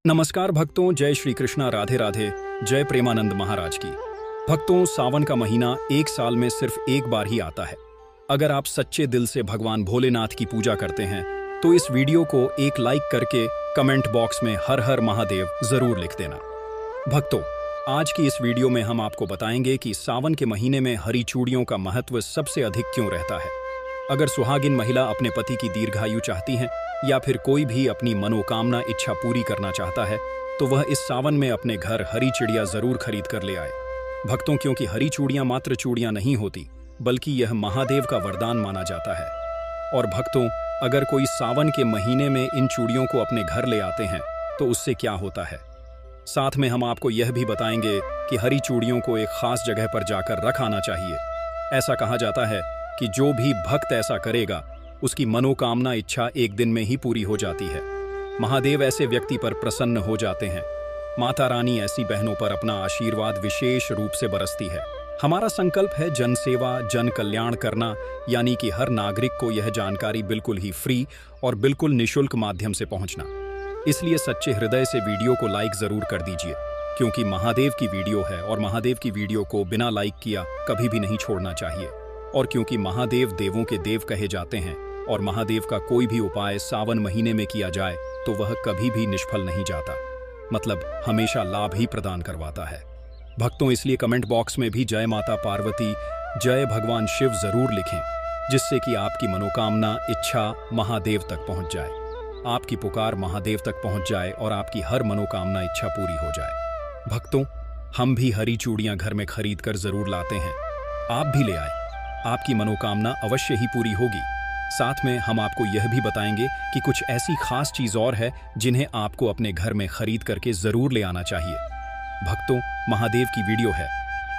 नमस्कार भक्तों, जय श्री कृष्णा, राधे राधे, जय प्रेमानंद महाराज की। भक्तों, सावन का महीना एक साल में सिर्फ एक बार ही आता है। अगर आप सच्चे दिल से भगवान भोलेनाथ की पूजा करते हैं तो इस वीडियो को एक लाइक करके कमेंट बॉक्स में हर हर महादेव जरूर लिख देना। भक्तों, आज की इस वीडियो में हम आपको बताएंगे कि सावन के महीने में हरी चूड़ियों का महत्व सबसे अधिक क्यों रहता है। अगर सुहागिन महिला अपने पति की दीर्घायु चाहती हैं या फिर कोई भी अपनी मनोकामना इच्छा पूरी करना चाहता है तो वह इस सावन में अपने घर हरी चिड़िया जरूर खरीद कर ले आए। भक्तों, क्योंकि हरी चूड़ियां मात्र चूड़ियां नहीं होती बल्कि यह महादेव का वरदान माना जाता है। और भक्तों, अगर कोई सावन के महीने में इन चूड़ियों को अपने घर ले आते हैं तो उससे क्या होता है। साथ में हम आपको यह भी बताएंगे कि हरी चूड़ियों को एक खास जगह पर जाकर रख आना चाहिए। ऐसा कहा जाता है कि जो भी भक्त ऐसा करेगा उसकी मनोकामना इच्छा एक दिन में ही पूरी हो जाती है। महादेव ऐसे व्यक्ति पर प्रसन्न हो जाते हैं। माता रानी ऐसी बहनों पर अपना आशीर्वाद विशेष रूप से बरसती है। हमारा संकल्प है जन सेवा, जन कल्याण करना, यानी कि हर नागरिक को यह जानकारी बिल्कुल ही फ्री और बिल्कुल निशुल्क माध्यम से पहुंचना। इसलिए सच्चे हृदय से वीडियो को लाइक जरूर कर दीजिए, क्योंकि महादेव की वीडियो है और महादेव की वीडियो को बिना लाइक किया कभी भी नहीं छोड़ना चाहिए। और क्योंकि महादेव देवों के देव कहे जाते हैं और महादेव का कोई भी उपाय सावन महीने में किया जाए तो वह कभी भी निष्फल नहीं जाता, मतलब हमेशा लाभ ही प्रदान करवाता है। भक्तों, इसलिए कमेंट बॉक्स में भी जय माता पार्वती, जय भगवान शिव जरूर लिखें, जिससे कि आपकी मनोकामना इच्छा महादेव तक पहुंच जाए, आपकी पुकार महादेव तक पहुंच जाए और आपकी हर मनोकामना इच्छा पूरी हो जाए। भक्तों, हम भी हरी चूड़ियां घर में खरीद कर जरूर लाते हैं, आप भी ले आए, आपकी मनोकामना अवश्य ही पूरी होगी। साथ में हम आपको यह भी बताएंगे कि कुछ ऐसी खास चीज और है जिन्हें आपको अपने घर में खरीद करके जरूर ले आना चाहिए। भक्तों, महादेव की वीडियो है।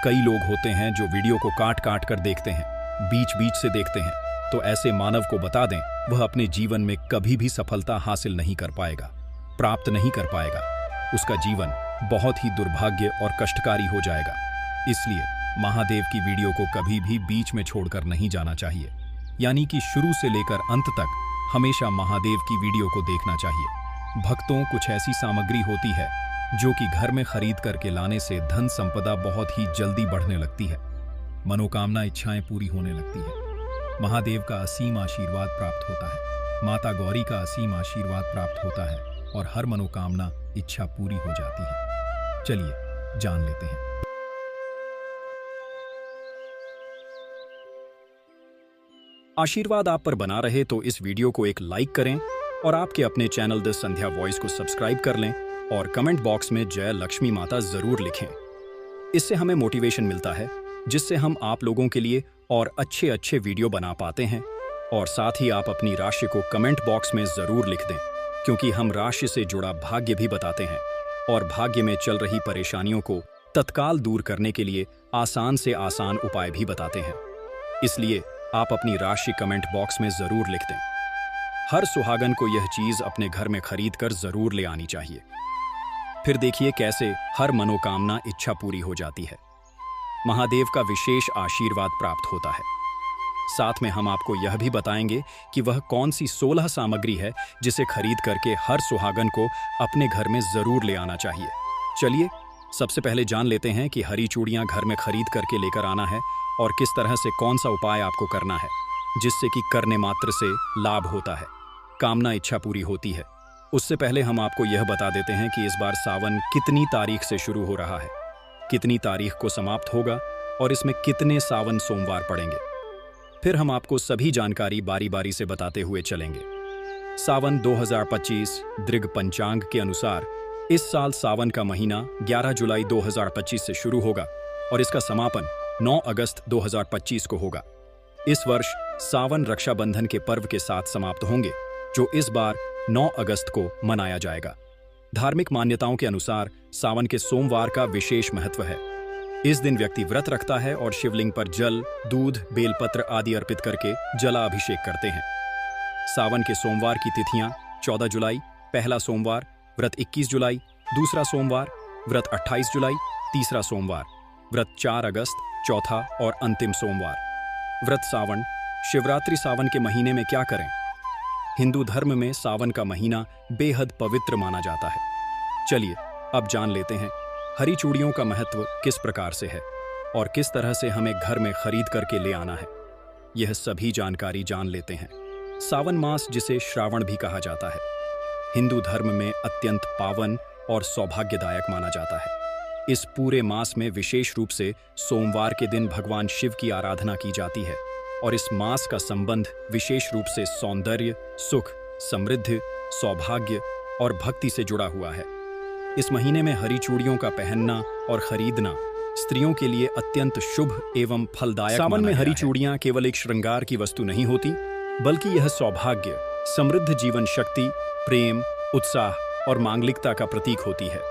कई लोग होते हैं जो वीडियो को काट काट कर देखते हैं, बीच बीच से देखते हैं, तो ऐसे मानव को बता दें वह अपने जीवन में कभी भी सफलता हासिल नहीं कर पाएगा, प्राप्त नहीं कर पाएगा। उसका जीवन बहुत ही दुर्भाग्य और कष्टकारी हो जाएगा। इसलिए महादेव की वीडियो को कभी भी बीच में छोड़कर नहीं जाना चाहिए, यानी कि शुरू से लेकर अंत तक हमेशा महादेव की वीडियो को देखना चाहिए। भक्तों, कुछ ऐसी सामग्री होती है जो कि घर में खरीद करके लाने से धन संपदा बहुत ही जल्दी बढ़ने लगती है, मनोकामना इच्छाएं पूरी होने लगती है, महादेव का असीम आशीर्वाद प्राप्त होता है, माता गौरी का असीम आशीर्वाद प्राप्त होता है और हर मनोकामना इच्छा पूरी हो जाती है। चलिए जान लेते हैं। आशीर्वाद आप पर बना रहे तो इस वीडियो को एक लाइक करें और आपके अपने चैनल द संध्या वॉइस को सब्सक्राइब कर लें और कमेंट बॉक्स में जय लक्ष्मी माता जरूर लिखें। इससे हमें मोटिवेशन मिलता है, जिससे हम आप लोगों के लिए और अच्छे अच्छे वीडियो बना पाते हैं। और साथ ही आप अपनी राशि को कमेंट बॉक्स में जरूर लिख दें, क्योंकि हम राशि से जुड़ा भाग्य भी बताते हैं और भाग्य में चल रही परेशानियों को तत्काल दूर करने के लिए आसान से आसान उपाय भी बताते हैं। इसलिए आप अपनी राशि कमेंट बॉक्स में जरूर लिख दें। हर सुहागन को यह चीज अपने घर में खरीद कर जरूर ले आनी चाहिए। फिर देखिए कैसे हर मनोकामना इच्छा पूरी हो जाती है, महादेव का विशेष आशीर्वाद प्राप्त होता है। साथ में हम आपको यह भी बताएंगे कि वह कौन सी 16 सामग्री है जिसे खरीद करके हर सुहागन को अपने घर में जरूर ले आना चाहिए। चलिए सबसे पहले जान लेते हैं कि हरी चूड़ियां घर में खरीद करके लेकर आना है और किस तरह से कौन सा उपाय आपको करना है, जिससे कि करने मात्र से लाभ होता है, कामना इच्छा पूरी होती है। उससे पहले हम आपको यह बता देते हैं कि इस बार सावन कितनी तारीख से शुरू हो रहा है, कितनी तारीख को समाप्त होगा और इसमें कितने सावन सोमवार पड़ेंगे। फिर हम आपको सभी जानकारी बारी बारी से बताते हुए चलेंगे। सावन 2025 दृग पंचांग के अनुसार इस साल सावन का महीना 11 जुलाई 2025 से शुरू होगा और इसका समापन 9 अगस्त 2025 को होगा। इस वर्ष सावन रक्षाबंधन के पर्व के साथ समाप्त होंगे, जो इस बार 9 अगस्त को मनाया जाएगा। धार्मिक मान्यताओं के अनुसार सावन के सोमवार का विशेष महत्व है। इस दिन व्यक्ति व्रत रखता है और शिवलिंग पर जल, दूध, बेलपत्र आदि अर्पित करके जलाभिषेक करते हैं। सावन के सोमवार की तिथियां 14 जुलाई पहला सोमवार, व्रत 21 जुलाई दूसरा सोमवार, व्रत 28 जुलाई तीसरा सोमवार, व्रत 4 अगस्त चौथा और अंतिम सोमवार। व्रत सावन, शिवरात्रि सावन के महीने में क्या करें। हिंदू धर्म में सावन का महीना बेहद पवित्र माना जाता है। चलिए अब जान लेते हैं हरी चूड़ियों का महत्व किस प्रकार से है और किस तरह से हमें घर में खरीद करके ले आना है। यह सभी जानकारी जान लेते हैं। सावन मास, जिसे श्रावण भी कहा जाता है, हिंदू धर्म में अत्यंत पावन और सौभाग्यदायक माना जाता है। इस पूरे मास में विशेष रूप से सोमवार के दिन भगवान शिव की आराधना की जाती है और इस मास का संबंध विशेष रूप से सौंदर्य, सुख, समृद्धि, सौभाग्य और भक्ति से जुड़ा हुआ है। इस महीने में हरी चूड़ियों का पहनना और खरीदना स्त्रियों के लिए अत्यंत शुभ एवं फलदायक। सावन में हरी चूड़ियां केवल एक श्रृंगार की वस्तु नहीं होती, बल्कि यह सौभाग्य, समृद्ध जीवन शक्ति, प्रेम, उत्साह और मांगलिकता का प्रतीक होती है।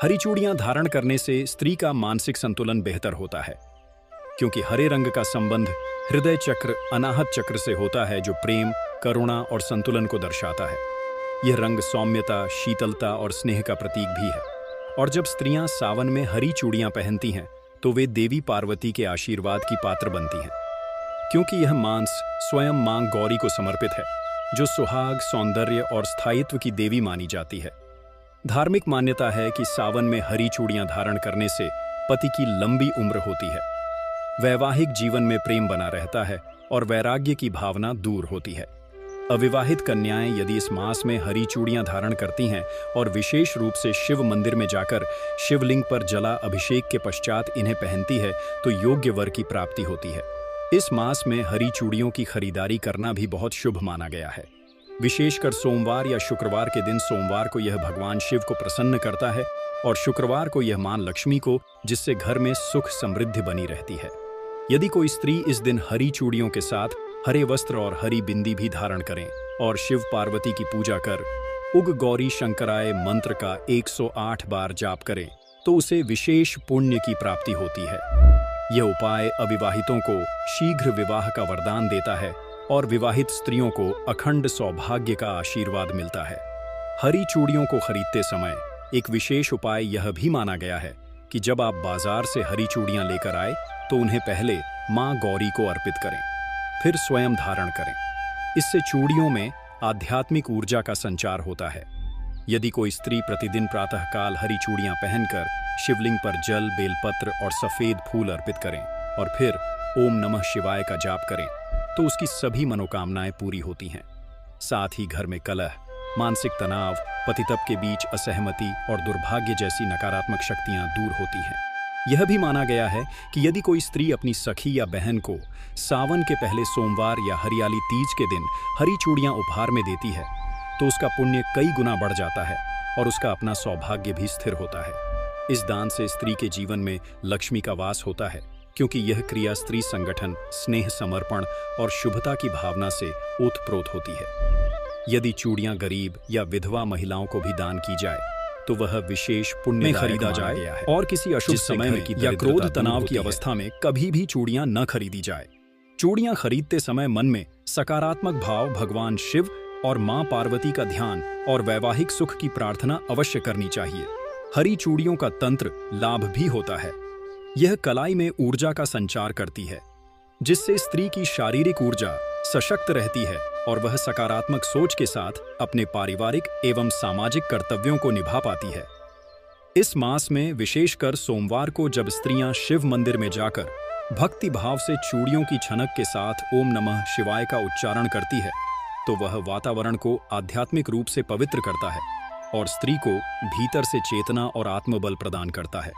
हरी चूड़ियां धारण करने से स्त्री का मानसिक संतुलन बेहतर होता है, क्योंकि हरे रंग का संबंध हृदय चक्र, अनाहत चक्र से होता है, जो प्रेम, करुणा और संतुलन को दर्शाता है। यह रंग सौम्यता, शीतलता और स्नेह का प्रतीक भी है। और जब स्त्रियां सावन में हरी चूड़ियां पहनती हैं, तो वे देवी पार्वती के आशीर्वाद की पात्र बनती हैं, क्योंकि यह मांस स्वयं मां गौरी को समर्पित है, जो सुहाग, सौंदर्य और स्थायित्व की देवी मानी जाती है। धार्मिक मान्यता है कि सावन में हरी चूड़ियां धारण करने से पति की लंबी उम्र होती है, वैवाहिक जीवन में प्रेम बना रहता है और वैराग्य की भावना दूर होती है। अविवाहित कन्याएं यदि इस मास में हरी चूड़ियां धारण करती हैं और विशेष रूप से शिव मंदिर में जाकर शिवलिंग पर जला अभिषेक के पश्चात इन्हें पहनती है, तो योग्य वर की प्राप्ति होती है। इस मास में हरी चूड़ियों की खरीदारी करना भी बहुत शुभ माना गया है। विशेषकर सोमवार या शुक्रवार के दिन। सोमवार को यह भगवान शिव को प्रसन्न करता है और शुक्रवार को यह मां लक्ष्मी को, जिससे घर में सुख समृद्धि बनी रहती है। यदि कोई स्त्री इस दिन हरी चूड़ियों के साथ हरे वस्त्र और हरी बिंदी भी धारण करें और शिव पार्वती की पूजा कर उग गौरी शंकराय मंत्र का 108 बार जाप करें, तो उसे विशेष पुण्य की प्राप्ति होती है। यह उपाय अविवाहितों को शीघ्र विवाह का वरदान देता है और विवाहित स्त्रियों को अखंड सौभाग्य का आशीर्वाद मिलता है। हरी चूड़ियों को खरीदते समय एक विशेष उपाय यह भी माना गया है कि जब आप बाजार से हरी चूड़ियां लेकर आए, तो उन्हें पहले मां गौरी को अर्पित करें, फिर स्वयं धारण करें। इससे चूड़ियों में आध्यात्मिक ऊर्जा का संचार होता है। यदि कोई स्त्री प्रतिदिन प्रातःकाल हरी चूड़ियां पहनकर शिवलिंग पर जल, बेलपत्र और सफेद फूल अर्पित करें और फिर ओम नमः शिवाय का जाप करें, तो उसकी सभी मनोकामनाएं पूरी होती हैं। साथ ही घर में कलह, मानसिक तनाव, पतितप के बीच असहमति और दुर्भाग्य जैसी नकारात्मक शक्तियां दूर होती हैं। यह भी माना गया है कि यदि कोई स्त्री अपनी सखी या बहन को सावन के पहले सोमवार या हरियाली तीज के दिन हरी चूड़ियां उपहार में देती है, तो उसका पुण्य कई गुना बढ़ जाता है और उसका अपना सौभाग्य भी स्थिर होता है। इस दान से स्त्री के जीवन में लक्ष्मी का वास होता है, क्योंकि यह क्रिया स्त्री संगठन, स्नेह, समर्पण और शुभता की भावना से ओतप्रोत होती है। यदि चूड़ियां गरीब या विधवा महिलाओं को भी दान की जाए, तो वह विशेष पुण्य में खरीदा जाए और किसी अशुभ समय में या क्रोध तनाव की अवस्था में कभी भी चूड़ियां न खरीदी जाए। चूड़ियां खरीदते समय मन में सकारात्मक भाव, भगवान शिव और मां पार्वती का ध्यान और वैवाहिक सुख की प्रार्थना अवश्य करनी चाहिए। हरी चूड़ियों का तंत्र लाभ भी होता है। यह कलाई में ऊर्जा का संचार करती है, जिससे स्त्री की शारीरिक ऊर्जा सशक्त रहती है और वह सकारात्मक सोच के साथ अपने पारिवारिक एवं सामाजिक कर्तव्यों को निभा पाती है। इस मास में विशेषकर सोमवार को जब स्त्रियां शिव मंदिर में जाकर भक्ति भाव से चूड़ियों की छनक के साथ ओम नमः शिवाय का उच्चारण करती है, तो वह वातावरण को आध्यात्मिक रूप से पवित्र करता है और स्त्री को भीतर से चेतना और आत्मबल प्रदान करता है।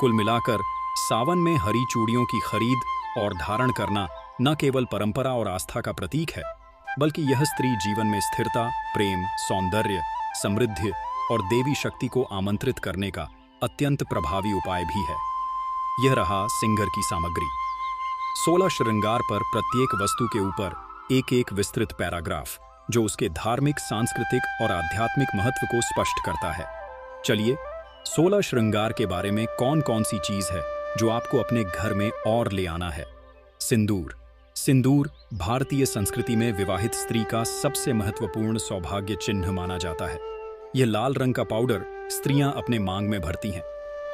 कुल मिलाकर सावन में हरी चूड़ियों की खरीद और धारण करना न केवल परंपरा और आस्था का प्रतीक है, बल्कि यह स्त्री जीवन में स्थिरता, प्रेम, सौंदर्य, समृद्धि और देवी शक्ति को आमंत्रित करने का अत्यंत प्रभावी उपाय भी है। यह रहा सिंगर की सामग्री। 16 श्रृंगार पर प्रत्येक वस्तु के ऊपर एक एक विस्तृत पैराग्राफ, जो उसके धार्मिक, सांस्कृतिक और आध्यात्मिक महत्व को स्पष्ट करता है। चलिए 16 श्रृंगार के बारे में कौन कौन सी चीज है जो आपको अपने घर में और ले आना है। सिंदूर। सिंदूर भारतीय संस्कृति में विवाहित स्त्री का सबसे महत्वपूर्ण सौभाग्य चिन्ह माना जाता है। यह लाल रंग का पाउडर स्त्रियां अपने मांग में भरती हैं,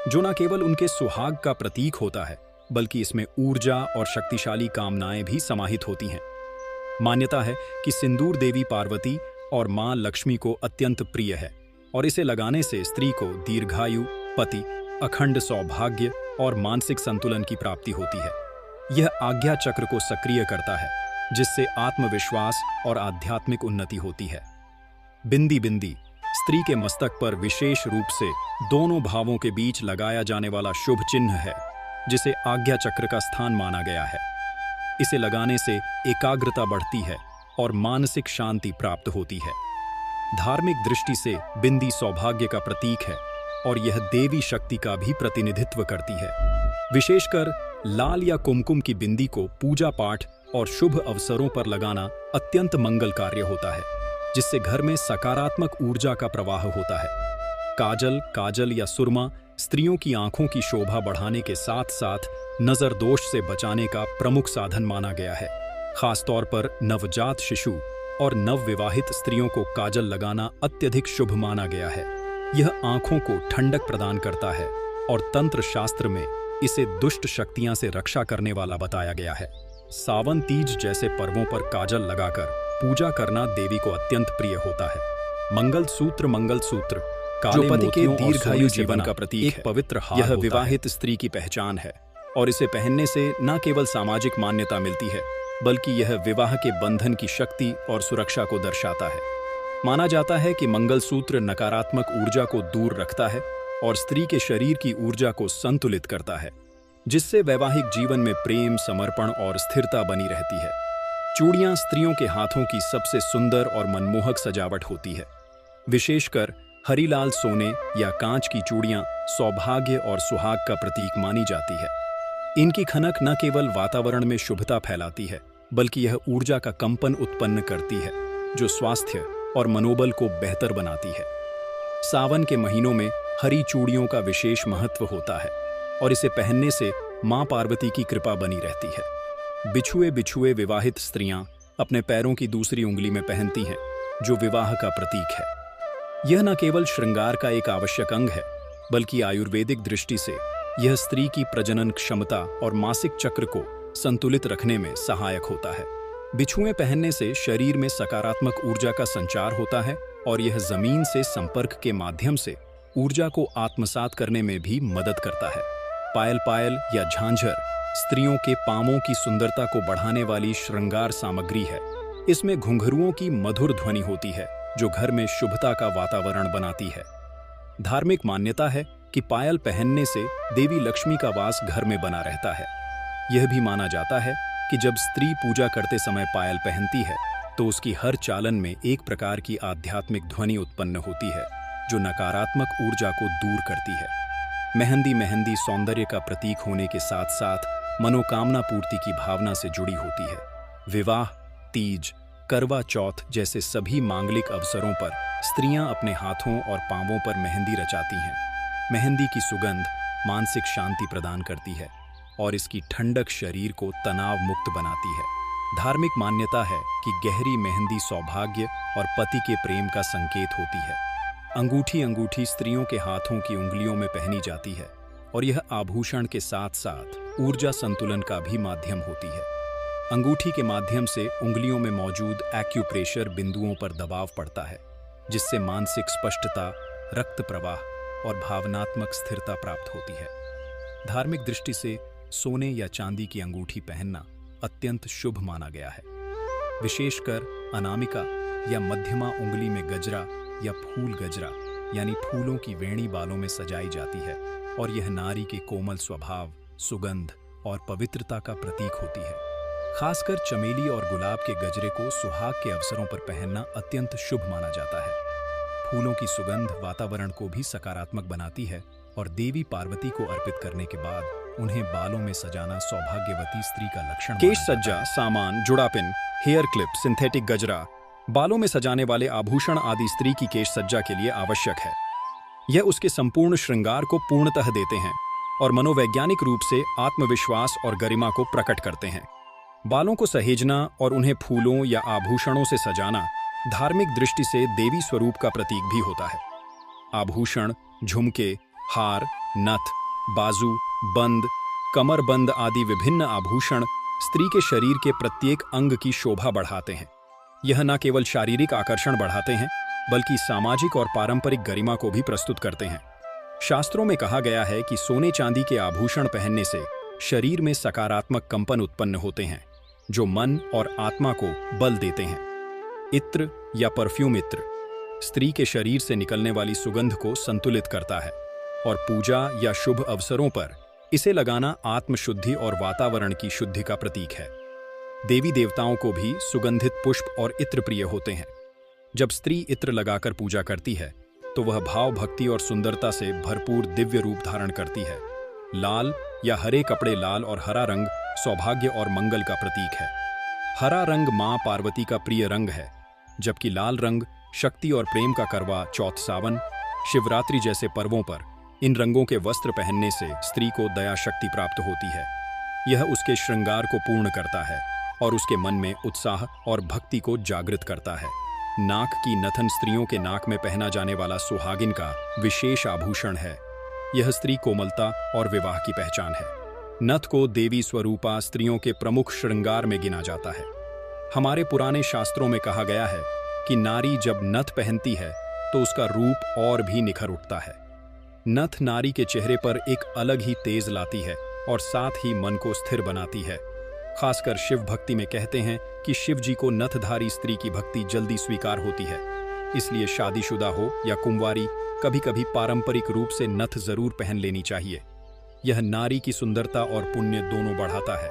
जो न केवल उनके सुहाग का प्रतीक होता है, बल्कि इसमें ऊर्जा और शक्तिशाली कामनाएं भी समाहित होती हैं। मान्यता है कि सिंदूर देवी पार्वती और मां लक्ष्मी को अत्यंत प्रिय है और इसे लगाने से स्त्री को दीर्घायु, पति, अखंड सौभाग्य और मानसिक संतुलन की प्राप्ति होती है। यह आज्ञा चक्र को सक्रिय करता है, जिससे आत्मविश्वास और आध्यात्मिक उन्नति होती है। बिंदी बिंदी स्त्री के मस्तक पर विशेष रूप से दोनों भावों के बीच लगाया जाने वाला शुभ चिन्ह है, जिसे आज्ञा चक्र का स्थान माना गया है। इसे लगाने से एकाग्रता बढ़ती है और मानसिक शांति प्राप्त होती है। धार्मिक दृष्टि से बिंदी सौभाग्य का प्रतीक है और यह देवी शक्ति का भी प्रतिनिधित्व करती है। विशेषकर लाल या कुमकुम की बिंदी को पूजा पाठ और शुभ अवसरों पर लगाना अत्यंत मंगल कार्य होता है, जिससे घर में सकारात्मक ऊर्जा का प्रवाह होता है। काजल, काजल या सुरमा स्त्रियों की आंखों की शोभा बढ़ाने के साथ साथ नजर दोष से बचाने का प्रमुख साधन माना गया है। खासतौर पर नवजात शिशु और नवविवाहित स्त्रियों को काजल लगाना अत्यधिक शुभ माना गया है। यह आंखों को ठंडक प्रदान करता है और तंत्र शास्त्र में इसे दुष्ट शक्तियां से रक्षा करने वाला बताया गया है। सावन तीज जैसे पर्वों पर काजल लगाकर पूजा करना देवी को अत्यंत प्रिय होता है। मंगलसूत्र काले पति के मोतियों और दीर्घायु सोने से जीवन बना का प्रतीक एक है। पवित्र हार यह होता है। विवाहित स्त्री की पहचान है और इसे पहनने से न केवल सामाजिक मान्यता मिलती है, बल्कि यह विवाह के बंधन की शक्ति और सुरक्षा को दर्शाता है। माना जाता है कि मंगलसूत्र नकारात्मक ऊर्जा को दूर रखता है और स्त्री के शरीर की ऊर्जा को संतुलित करता है, जिससे वैवाहिक जीवन में प्रेम, समर्पण और स्थिरता बनी रहती है। चूड़ियां स्त्रियों के हाथों की सबसे सुंदर और मनमोहक सजावट होती है। विशेषकर हरीलाल सोने या कांच की चूड़ियां सौभाग्य और सुहाग का प्रतीक मानी जाती है। इनकी खनक न केवल वातावरण में शुभता फैलाती है, बल्कि यह ऊर्जा का कंपन उत्पन्न करती है, जो स्वास्थ्य और मनोबल को बेहतर बनाती है। सावन के महीनों में हरी चूड़ियों का विशेष महत्व होता है और इसे पहनने से मां पार्वती की कृपा बनी रहती है। बिछुए बिछुए विवाहित स्त्रियां अपने पैरों की दूसरी उंगली में पहनती हैं, जो विवाह का प्रतीक है। यह न केवल श्रृंगार का एक आवश्यक अंग है, बल्कि आयुर्वेदिक दृष्टि से यह स्त्री की प्रजनन क्षमता और मासिक चक्र को संतुलित रखने में सहायक होता है। बिछुए पहनने से शरीर में सकारात्मक ऊर्जा का संचार होता है और यह जमीन से संपर्क के माध्यम से ऊर्जा को आत्मसात करने में भी मदद करता है। पायल या झांझर स्त्रियों के पांवों की सुंदरता को बढ़ाने वाली श्रृंगार सामग्री है। इसमें घुंघरुओं की मधुर ध्वनि होती है, जो घर में शुभता का वातावरण बनाती है। धार्मिक मान्यता है कि पायल पहनने से देवी लक्ष्मी का वास घर में बना रहता है। यह भी माना जाता है कि जब स्त्री पूजा करते समय पायल पहनती है, तो उसकी हर चालन में एक प्रकार की आध्यात्मिक ध्वनि उत्पन्न होती है, जो नकारात्मक ऊर्जा को दूर करती है। मेहंदी सौंदर्य का प्रतीक होने के साथ साथ मनोकामना पूर्ति की भावना से जुड़ी होती है। विवाह, तीज, करवा चौथ जैसे सभी मांगलिक अवसरों पर स्त्रियां अपने हाथों और पांवों पर मेहंदी रचाती हैं। मेहंदी की सुगंध मानसिक शांति प्रदान करती है और इसकी ठंडक शरीर को तनाव मुक्त बनाती है। धार्मिक मान्यता है कि गहरी मेहंदी सौभाग्य और पति के प्रेम का संकेत होती है। अंगूठी स्त्रियों के हाथों की उंगलियों में पहनी जाती है और यह आभूषण के साथ साथ ऊर्जा संतुलन का भी माध्यम होती है। अंगूठी के माध्यम से उंगलियों में मौजूद एक्यूप्रेशर बिंदुओं पर दबाव पड़ता है, जिससे मानसिक स्पष्टता, रक्त प्रवाह और भावनात्मक स्थिरता प्राप्त होती है। धार्मिक दृष्टि से सोने या चांदी की अंगूठी पहनना अत्यंत शुभ माना गया है। विशेषकर अनामिका या मध्यमा उंगली में गजरा या फूल गजरा यानी फूलों की वेणी बालों में सजाई जाती है और यह नारी के कोमल स्वभाव, सुगंध और पवित्रता का प्रतीक होती है। खासकर चमेली और गुलाब के गजरे को सुहाग के अवसरों पर पहनना अत्यंत शुभ माना जाता है। फूलों की सुगंध वातावरण को भी सकारात्मक बनाती है और देवी पार्वती को अर्पित करने के बाद उन्हें बालों में सजाना सौभाग्यवती स्त्री का लक्षण। केश सज्जा, सामान, जुड़ापिन, हेयर क्लिप, सिंथेटिक गजरा, बालों में सजाने वाले आभूषण आदि स्त्री की केश सज्जा के लिए आवश्यक है। यह उसके संपूर्ण श्रृंगार को पूर्णतः देते हैं और मनोवैज्ञानिक रूप से आत्मविश्वास और गरिमा को प्रकट करते हैं। बालों को सहेजना और उन्हें फूलों या आभूषणों से सजाना धार्मिक दृष्टि से देवी स्वरूप का प्रतीक भी होता है। आभूषण, झुमके, हार, नथ, बाजू, बंद, कमरबंद आदि विभिन्न आभूषण स्त्री के शरीर के प्रत्येक अंग की शोभा बढ़ाते हैं। यह न केवल शारीरिक आकर्षण बढ़ाते हैं, बल्कि सामाजिक और पारंपरिक गरिमा को भी प्रस्तुत करते हैं। शास्त्रों में कहा गया है कि सोने चांदी के आभूषण पहनने से शरीर में सकारात्मक कंपन उत्पन्न होते हैं, जो मन और आत्मा को बल देते हैं। इत्र या परफ्यूम इत्र स्त्री के शरीर से निकलने वाली सुगंध को संतुलित करता है और पूजा या शुभ अवसरों पर इसे लगाना आत्मशुद्धि और वातावरण की शुद्धि का प्रतीक है। देवी देवताओं को भी सुगंधित पुष्प और इत्र प्रिय होते हैं। जब स्त्री इत्र लगाकर पूजा करती है तो वह भाव, भक्ति और सुंदरता से भरपूर दिव्य रूप धारण करती है। लाल या हरे कपड़े, लाल और हरा रंग सौभाग्य और मंगल का प्रतीक है। हरा रंग मां पार्वती का प्रिय रंग है, जबकि लाल रंग शक्ति और प्रेम का करवा चौथ, सावन, शिवरात्रि जैसे पर्वों पर इन रंगों के वस्त्र पहनने से स्त्री को दया शक्ति प्राप्त होती है। यह उसके श्रृंगार को पूर्ण करता है और उसके मन में उत्साह और भक्ति को जागृत करता है। नाक की नथन स्त्रियों के नाक में पहना जाने वाला सुहागिन का विशेष आभूषण है। यह स्त्री कोमलता और विवाह की पहचान है। नथ को देवी स्वरूपा स्त्रियों के प्रमुख श्रृंगार में गिना जाता है। हमारे पुराने शास्त्रों में कहा गया है कि नारी जब नथ पहनती है तो उसका रूप और भी निखर उठता है। नथ नारी के चेहरे पर एक अलग ही तेज लाती है और साथ ही मन को स्थिर बनाती है। खासकर शिव भक्ति में कहते हैं कि शिव जी को नथधारी स्त्री की भक्ति जल्दी स्वीकार होती है। इसलिए शादीशुदा हो या कुंवारी, कभी कभी पारंपरिक रूप से नथ जरूर पहन लेनी चाहिए। यह नारी की सुंदरता और पुण्य दोनों बढ़ाता है।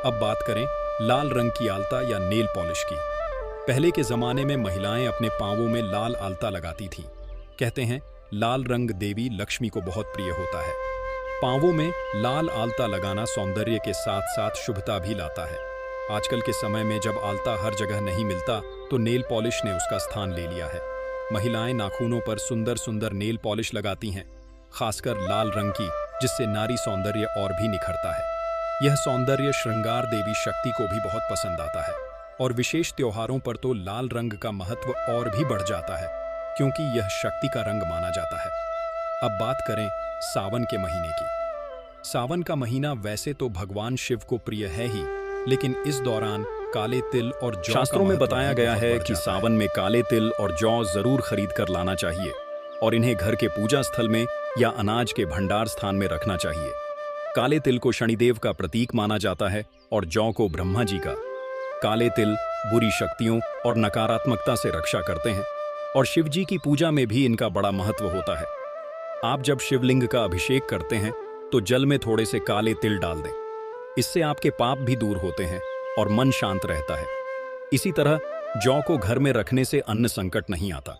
अब बात करें लाल रंग की आलता या नेल पॉलिश की। पहले के जमाने में महिलाएं अपने पांवों में लाल आलता लगाती थीं। कहते हैं लाल रंग देवी लक्ष्मी को बहुत प्रिय होता है। पांवों में लाल आलता लगाना सौंदर्य के साथ साथ शुभता भी लाता है। आजकल के समय में जब आलता हर जगह नहीं मिलता तो नेल पॉलिश ने उसका स्थान ले लिया है। महिलाएं नाखूनों पर सुंदर सुंदर नेल पॉलिश लगाती हैं, खासकर लाल रंग की, जिससे नारी सौंदर्य और भी निखरता है। यह सौंदर्य श्रृंगार देवी शक्ति को भी बहुत पसंद आता है और विशेष त्योहारों पर तो लाल रंग का महत्व और भी बढ़ जाता है, क्योंकि यह शक्ति का रंग माना जाता है। अब बात करें सावन के महीने की। सावन का महीना वैसे तो भगवान शिव को प्रिय है ही, लेकिन इस दौरान काले तिल और जौ शास्त्रों में बताया गया है कि सावन में काले तिल और जौ जरूर खरीद कर लाना चाहिए और इन्हें घर के पूजा स्थल में या अनाज के भंडार स्थान में रखना चाहिए। काले तिल को शनिदेव का प्रतीक माना जाता है और जौ को ब्रह्मा जी का। काले तिल बुरी शक्तियों और नकारात्मकता से रक्षा करते हैं और शिव जी की पूजा में भी इनका बड़ा महत्व होता है। आप जब शिवलिंग का अभिषेक करते हैं तो जल में थोड़े से काले तिल डाल दें। इससे आपके पाप भी दूर होते हैं और मन शांत रहता है। इसी तरह जौ को घर में रखने से अन्न संकट नहीं आता।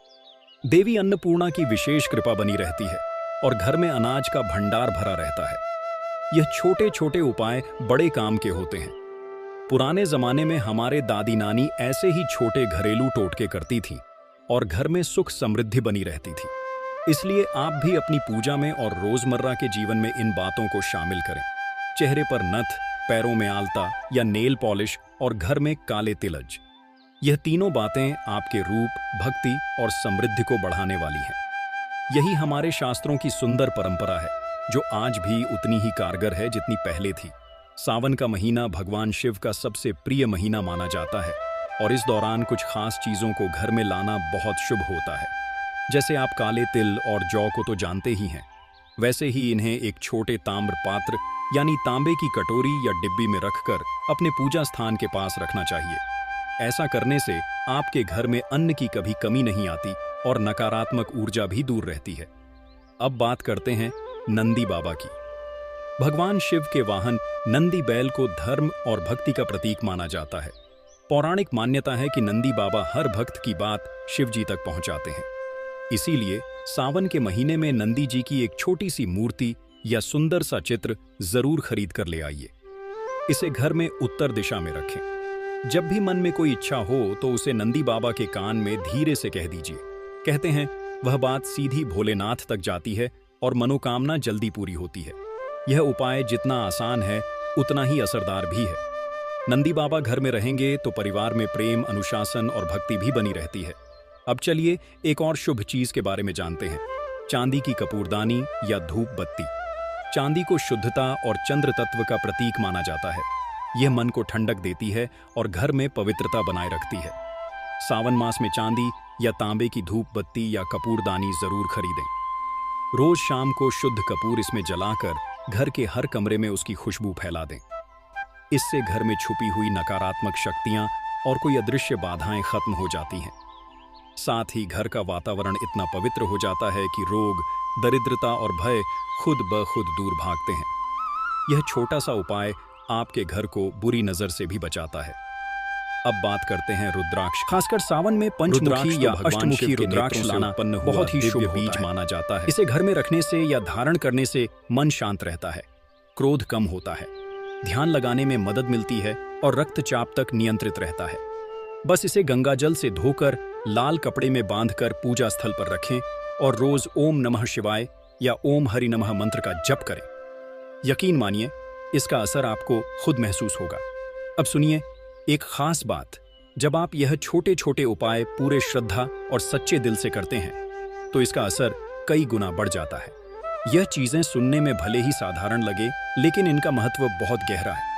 देवी अन्नपूर्णा की विशेष कृपा बनी रहती है और घर में अनाज का भंडार भरा रहता है। यह छोटे छोटे उपाय बड़े काम के होते हैं। पुराने जमाने में हमारे दादी नानी ऐसे ही छोटे घरेलू टोटके करती थीं और घर में सुख समृद्धि बनी रहती थी। इसलिए आप भी अपनी पूजा में और रोजमर्रा के जीवन में इन बातों को शामिल करें। चेहरे पर नथ, पैरों में आलता या नेल पॉलिश और घर में काले तिलज। यह तीनों बातें आपके रूप, भक्ति और समृद्धि को बढ़ाने वाली हैं। यही हमारे शास्त्रों की सुंदर परंपरा है, जो आज भी उतनी ही कारगर है जितनी पहले थी। सावन का महीना भगवान शिव का सबसे प्रिय महीना माना जाता है और इस दौरान कुछ खास चीजों को घर में लाना बहुत शुभ होता है। जैसे आप काले तिल और जौ को तो जानते ही हैं, वैसे ही इन्हें एक छोटे ताम्र पात्र यानी तांबे की कटोरी या डिब्बी में रखकर अपने पूजा स्थान के पास रखना चाहिए। ऐसा करने से आपके घर में अन्न की कभी कमी नहीं आती और नकारात्मक ऊर्जा भी दूर रहती है। अब बात करते हैं नंदी बाबा की। भगवान शिव के वाहन नंदी बैल को धर्म और भक्ति का प्रतीक माना जाता है। पौराणिक मान्यता है कि नंदी बाबा हर भक्त की बात शिव जी तक पहुंचाते हैं। इसीलिए सावन के महीने में नंदी जी की एक छोटी सी मूर्ति या सुंदर सा चित्र जरूर खरीद कर ले आइए। इसे घर में उत्तर दिशा में रखें। जब भी मन में कोई इच्छा हो तो उसे नंदी बाबा के कान में धीरे से कह दीजिए। कहते हैं वह बात सीधी भोलेनाथ तक जाती है और मनोकामना जल्दी पूरी होती है। यह उपाय जितना आसान है उतना ही असरदार भी है। नंदी बाबा घर में रहेंगे तो परिवार में प्रेम, अनुशासन और भक्ति भी बनी रहती है। अब चलिए एक और शुभ चीज के बारे में जानते हैं, चांदी की कपूरदानी या धूप बत्ती। चांदी को शुद्धता और चंद्र तत्व का प्रतीक माना जाता है। यह मन को ठंडक देती है और घर में पवित्रता बनाए रखती है। सावन मास में चांदी या तांबे की धूप बत्ती या कपूरदानी जरूर खरीदें। रोज शाम को शुद्ध कपूर इसमें जलाकर घर के हर कमरे में उसकी खुशबू फैला दें। इससे घर में छुपी हुई नकारात्मक शक्तियां और कोई अदृश्य बाधाएं खत्म हो जाती हैं। साथ ही घर का वातावरण इतना पवित्र हो जाता है कि रोग, दरिद्रता और भय खुद ब खुद दूर भागते हैं। यह छोटा सा उपाय आपके घर को बुरी नजर से भी बचाता है। अब बात करते हैं रुद्राक्ष। खासकर सावन में पंचमुखी या अष्टमुखी रुद्राक्ष लाना बहुत ही शुभ बीज माना जाता है। इसे घर में रखने से या धारण करने से मन शांत रहता है, क्रोध कम होता है, ध्यान लगाने में मदद मिलती है और रक्तचाप तक नियंत्रित रहता है। बस इसे गंगाजल से धोकर लाल कपड़े में बांधकर पूजा स्थल पर रखें और रोज ओम नमः शिवाय या ओम हरि नमः मंत्र का जप करें। यकीन मानिए, इसका असर आपको खुद महसूस होगा। अब सुनिए एक खास बात, जब आप यह छोटे छोटे उपाय पूरे श्रद्धा और सच्चे दिल से करते हैं तो इसका असर कई गुना बढ़ जाता है। यह चीजें सुनने में भले ही साधारण लगे, लेकिन इनका महत्व बहुत गहरा है।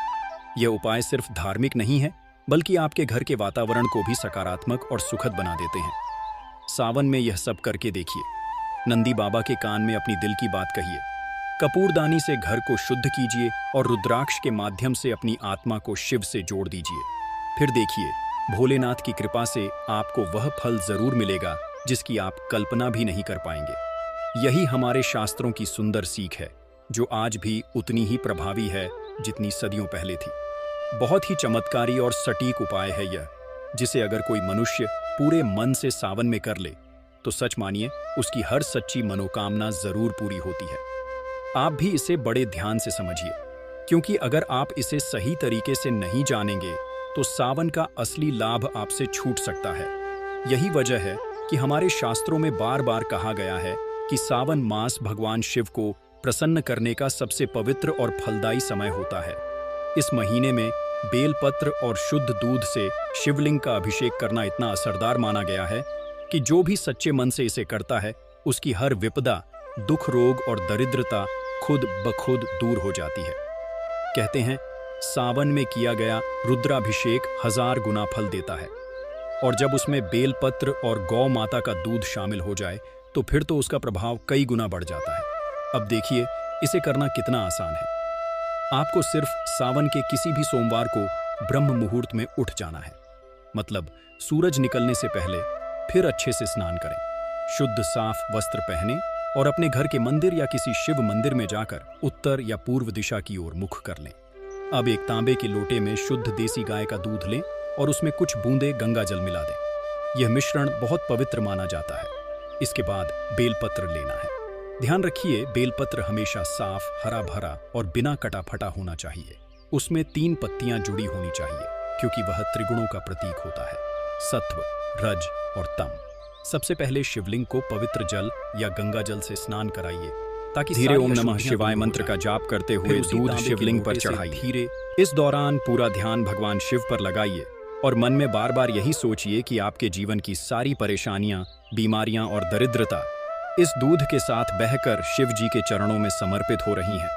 यह उपाय सिर्फ धार्मिक नहीं है, बल्कि आपके घर के वातावरण को भी सकारात्मक और सुखद बना देते हैं। सावन में यह सब करके देखिए। नंदी बाबा के कान में अपनी दिल की बात कहिए, कपूरदानी से घर को शुद्ध कीजिए और रुद्राक्ष के माध्यम से अपनी आत्मा को शिव से जोड़ दीजिए। फिर देखिए, भोलेनाथ की कृपा से आपको वह फल जरूर मिलेगा जिसकी आप कल्पना भी नहीं कर पाएंगे। यही हमारे शास्त्रों की सुंदर सीख है, जो आज भी उतनी ही प्रभावी है जितनी सदियों पहले थी। बहुत ही चमत्कारी और सटीक उपाय है यह, जिसे अगर कोई मनुष्य पूरे मन से सावन में कर ले तो सच मानिए उसकी हर सच्ची मनोकामना जरूर पूरी होती है। आप भी इसे बड़े ध्यान से समझिए, क्योंकि अगर आप इसे सही तरीके से नहीं जानेंगे तो सावन का असली लाभ आपसे छूट सकता है। यही वजह है कि हमारे शास्त्रों में बार बार कहा गया है कि सावन मास भगवान शिव को प्रसन्न करने का सबसे पवित्र और फलदायी समय होता है। इस महीने में बेलपत्र और शुद्ध दूध से शिवलिंग का अभिषेक करना इतना असरदार माना गया है कि जो भी सच्चे मन से इसे करता है उसकी हर विपदा, दुख, रोग और दरिद्रता खुद ब खुद दूर हो जाती है। कहते हैं सावन में किया गया रुद्राभिषेक 1000 गुना फल देता है, और जब उसमें बेलपत्र और गौ माता का दूध शामिल हो जाए तो फिर तो उसका प्रभाव कई गुना बढ़ जाता है। अब देखिए इसे करना कितना आसान है। आपको सिर्फ सावन के किसी भी सोमवार को ब्रह्म मुहूर्त में उठ जाना है, मतलब सूरज निकलने से पहले। फिर अच्छे से स्नान करें, शुद्ध साफ वस्त्र पहनें और अपने घर के मंदिर या किसी शिव मंदिर में जाकर उत्तर या पूर्व दिशा की ओर मुख कर लें। अब एक तांबे के लोटे में शुद्ध देसी गाय का दूध लें और उसमें कुछ बूंदे गंगा जल मिला दें। यह मिश्रण बहुत पवित्र माना जाता है। इसके बाद बेलपत्र लेना है। ध्यान रखिए, बेलपत्र हमेशा साफ, हरा भरा और बिना कटा फटा होना चाहिए। उसमें 3 पत्तियां जुड़ी होनी चाहिए, क्योंकि वह त्रिगुणों का प्रतीक होता है, सत्व, रज और तम। सबसे पहले शिवलिंग को पवित्र जल या गंगा जल से स्नान कराइए, ताकि धीरे ओम नमः शिवाय मंत्र का जाप करते हुए दूध शिवलिंग पर चढ़ाइए। धीरे इस दौरान पूरा ध्यान भगवान शिव पर लगाइए और मन में बार बार यही सोचिए कि आपके जीवन की सारी परेशानियां, बीमारियां और दरिद्रता इस दूध के साथ बहकर शिव जी के चरणों में समर्पित हो रही हैं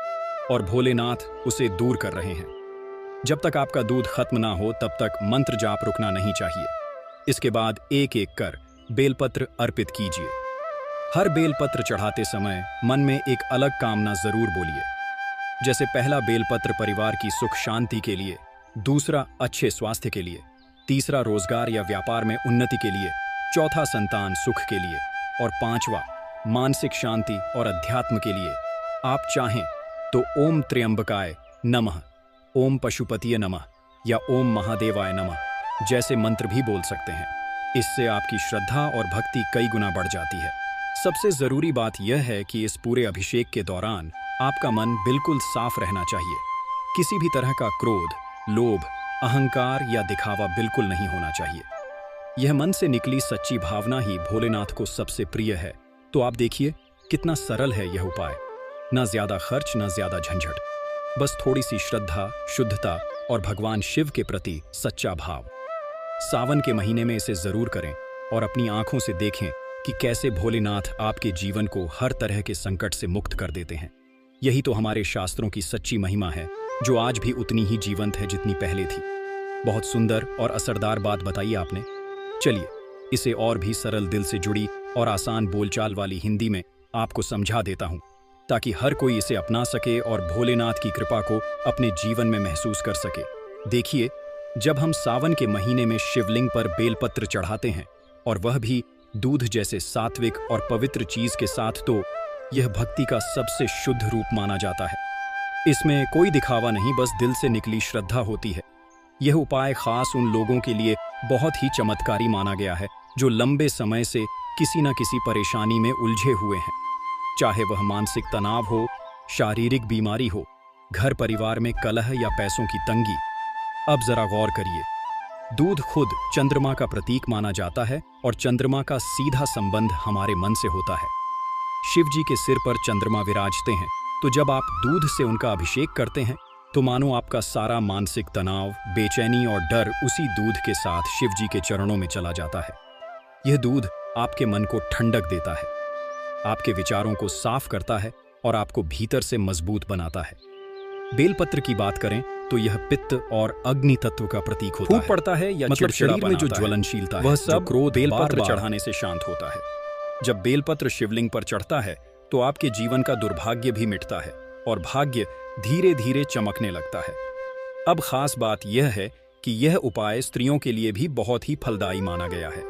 और भोलेनाथ उसे दूर कर रहे हैं। जब तक आपका दूध खत्म ना हो तब तक मंत्र जाप रुकना नहीं चाहिए। इसके बाद एक एक कर बेलपत्र अर्पित कीजिए। हर बेलपत्र चढ़ाते समय मन में एक अलग कामना जरूर बोलिए। जैसे पहला बेलपत्र परिवार की सुख शांति के लिए, दूसरा अच्छे स्वास्थ्य के लिए, तीसरा रोजगार या व्यापार में उन्नति के लिए, चौथा संतान सुख के लिए और 5वां मानसिक शांति और अध्यात्म के लिए। आप चाहें तो ओम त्र्यंबकाय नमः, ओम पशुपतिये नमः या ओम महादेवाय नमः जैसे मंत्र भी बोल सकते हैं। इससे आपकी श्रद्धा और भक्ति कई गुना बढ़ जाती है। सबसे जरूरी बात यह है कि इस पूरे अभिषेक के दौरान आपका मन बिल्कुल साफ रहना चाहिए। किसी भी तरह का क्रोध, लोभ, अहंकार या दिखावा बिल्कुल नहीं होना चाहिए। यह मन से निकली सच्ची भावना ही भोलेनाथ को सबसे प्रिय है। तो आप देखिए कितना सरल है यह उपाय। ना ज्यादा खर्च, ना ज्यादा झंझट, बस थोड़ी सी श्रद्धा, शुद्धता और भगवान शिव के प्रति सच्चा भाव। सावन के महीने में इसे जरूर करें और अपनी आंखों से देखें कि कैसे भोलेनाथ आपके जीवन को हर तरह के संकट से मुक्त कर देते हैं। यही तो हमारे शास्त्रों की सच्ची महिमा है, जो आज भी उतनी ही जीवंत है जितनी पहले थी। बहुत सुंदर और असरदार बात बताई आपने। चलिए इसे और भी सरल दिल से जुड़ी और आसान बोलचाल वाली हिंदी में आपको समझा देता हूँ, ताकि हर कोई इसे अपना सके और भोलेनाथ की कृपा को अपने जीवन में महसूस कर सके। देखिए, जब हम सावन के महीने में शिवलिंग पर बेलपत्र चढ़ाते हैं, और वह भी दूध जैसे सात्विक और पवित्र चीज के साथ, तो यह भक्ति का सबसे शुद्ध रूप माना जाता है। इसमें कोई दिखावा नहीं, बस दिल से निकली श्रद्धा होती है। यह उपाय खास उन लोगों के लिए बहुत ही चमत्कारी माना गया है जो लंबे समय से किसी न किसी परेशानी में उलझे हुए हैं, चाहे वह मानसिक तनाव हो, शारीरिक बीमारी हो, घर परिवार में कलह या पैसों की तंगी। अब जरा गौर करिए, दूध खुद चंद्रमा का प्रतीक माना जाता है और चंद्रमा का सीधा संबंध हमारे मन से होता है। शिव जी के सिर पर चंद्रमा विराजते हैं, तो जब आप दूध से उनका अभिषेक करते हैं तो मानो आपका सारा मानसिक तनाव, बेचैनी और डर उसी दूध के साथ शिव जी के चरणों में चला जाता है। यह दूध आपके मन को ठंडक देता है, आपके विचारों को साफ करता है और आपको भीतर से मजबूत बनाता है। बेलपत्र की बात करें तो यह पित्त और अग्नि तत्व का प्रतीक होता है। फूट पड़ता है या मतलब शरीर में जो ज्वलनशीलता है, वह सब क्रोध बेलपत्र चढ़ाने से शांत होता है। जब बेलपत्र शिवलिंग पर चढ़ता है तो आपके जीवन का दुर्भाग्य भी मिटता है और भाग्य धीरे धीरे चमकने लगता है। अब खास बात यह है कि यह उपाय स्त्रियों के लिए भी बहुत ही फलदायी माना गया है।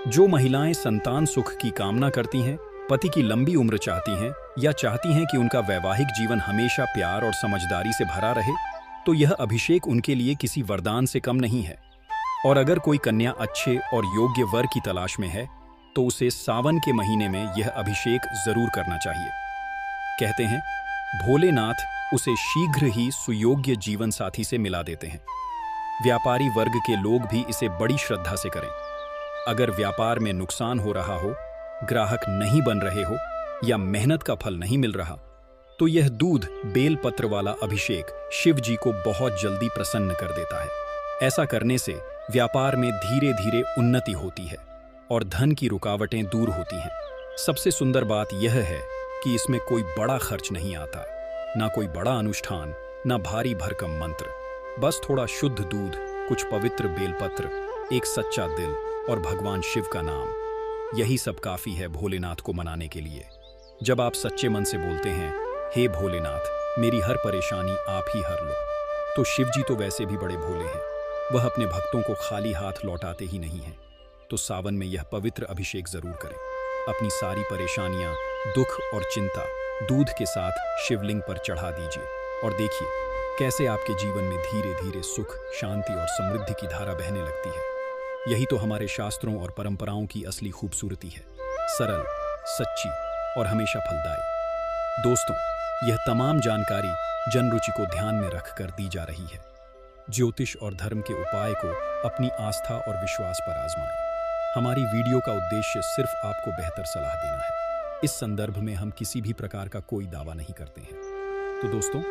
जो महिलाएं संतान सुख की कामना करती हैं, पति की लंबी उम्र चाहती हैं या चाहती हैं कि उनका वैवाहिक जीवन हमेशा प्यार और समझदारी से भरा रहे, तो यह अभिषेक उनके लिए किसी वरदान से कम नहीं है। और अगर कोई कन्या अच्छे और योग्य वर की तलाश में है तो उसे सावन के महीने में यह अभिषेक जरूर करना चाहिए। कहते हैं, भोलेनाथ उसे शीघ्र ही सुयोग्य जीवन साथी से मिला देते हैं। व्यापारी वर्ग के लोग भी इसे बड़ी श्रद्धा से करें। अगर व्यापार में नुकसान हो रहा हो, ग्राहक नहीं बन रहे हो या मेहनत का फल नहीं मिल रहा, तो यह दूध बेलपत्र वाला अभिषेक शिव जी को बहुत जल्दी प्रसन्न कर देता है। ऐसा करने से व्यापार में धीरे धीरे उन्नति होती है और धन की रुकावटें दूर होती हैं। सबसे सुंदर बात यह है कि इसमें कोई बड़ा खर्च नहीं आता, ना कोई बड़ा अनुष्ठान, ना भारी भरकम मंत्र। बस थोड़ा शुद्ध दूध, कुछ पवित्र बेलपत्र, एक सच्चा दिल और भगवान शिव का नाम। यही सब काफी है भोलेनाथ को मनाने के लिए। जब आप सच्चे मन से बोलते हैं, हे भोलेनाथ, मेरी हर परेशानी आप ही हर लो, तो शिव जी तो वैसे भी बड़े भोले हैं, वह अपने भक्तों को खाली हाथ लौटाते ही नहीं हैं। तो सावन में यह पवित्र अभिषेक जरूर करें। अपनी सारी परेशानियां, दुख और चिंता दूध के साथ शिवलिंग पर चढ़ा दीजिए और देखिए कैसे आपके जीवन में धीरे धीरे सुख, शांति और समृद्धि की धारा बहने लगती है। यही तो हमारे शास्त्रों और परंपराओं की असली खूबसूरती है, सरल, सच्ची और हमेशा फलदायी। दोस्तों, यह तमाम जानकारी जनरुचि को ध्यान में रखकर दी जा रही है। ज्योतिष और धर्म के उपाय को अपनी आस्था और विश्वास पर आजमाएं। हमारी वीडियो का उद्देश्य सिर्फ आपको बेहतर सलाह देना है। इस संदर्भ में हम किसी भी प्रकार का कोई दावा नहीं करते हैं। तो दोस्तों,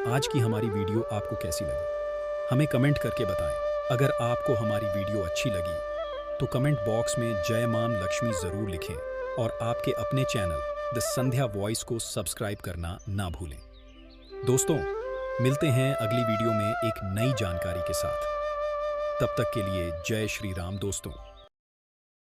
आज की हमारी वीडियो आपको कैसी लगी, हमें कमेंट करके बताएं। अगर आपको हमारी वीडियो अच्छी लगी तो कमेंट बॉक्स में जय मां लक्ष्मी जरूर लिखें और आपके अपने चैनल द संध्या वॉइस को सब्सक्राइब करना ना भूलें। दोस्तों, मिलते हैं अगली वीडियो में एक नई जानकारी के साथ। तब तक के लिए जय श्री राम दोस्तों।